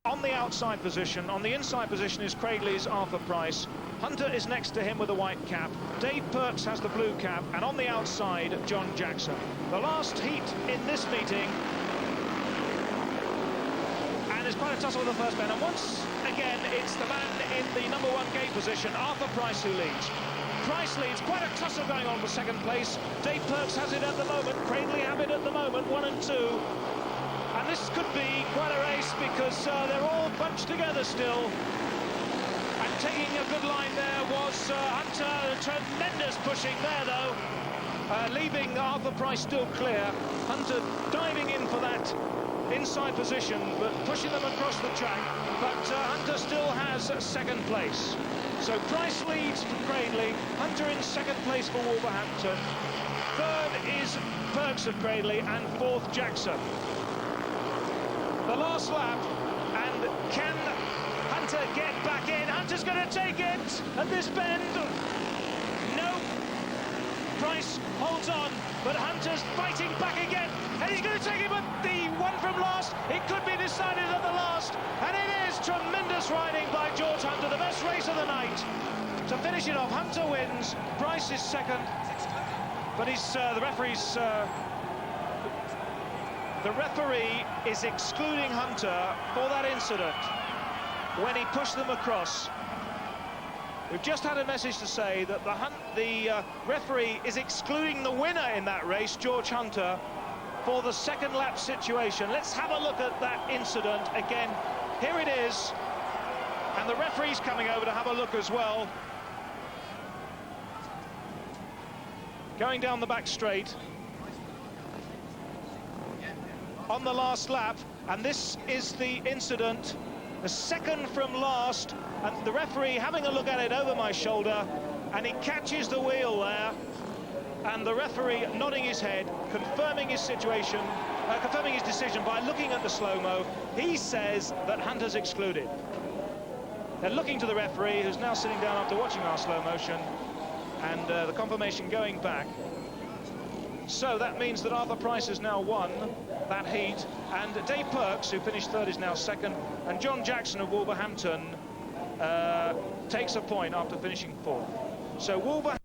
On the outside position, on the inside position is Cradley's Arthur Price. Hunter is next to him with a white cap. Dave Perks has the blue cap, and on the outside, John Jackson. The last heat in this meeting, and it's quite a tussle with the first man. And once again, it's the man in the #1 gate position, Arthur Price, who leads. Price leads, quite a tussle going on for second place. Dave Perks has it at the moment, Cradley have it at the moment, 1 and 2. And this could be quite a race because they're all bunched together still. And taking a good line there was Hunter. Tremendous pushing there though, leaving Arthur Price still clear. Hunter diving in for that inside position, but pushing them across the track. But Hunter still has second place. So Price leads for Cradley, Hunter in second place for Wolverhampton. Third is Perks of Cradley, and fourth Jackson. The last lap, and can Hunter get back in? Hunter's going to take it at this bend. No, Price holds on, but Hunter's fighting back again, and he's going to take it, but the one from last, it could be decided at the last, and it is tremendous riding by George Hunter, the best race of the night. To finish it off, Hunter wins, Price is second, but he's the referee's... The referee is excluding Hunter for that incident when he pushed them across. We've just had a message to say that the referee is excluding the winner in that race, George Hunter, for the second lap situation. Let's have a look at that incident again. Here it is, and the referee's coming over to have a look as well. Going down the back straight on the last lap, and this is the incident, the second from last, and the referee having a look at it over my shoulder, and he catches the wheel there, and the referee nodding his head, confirming his situation, confirming his decision by looking at the slow-mo. He says that Hunter's excluded. They're looking to the referee, who's now sitting down after watching our slow motion, and the confirmation going back. So that means that Arthur Price has now won that heat, and Dave Perks, who finished third, is now second, and John Jackson of Wolverhampton takes a point after finishing fourth. So Wolverhampton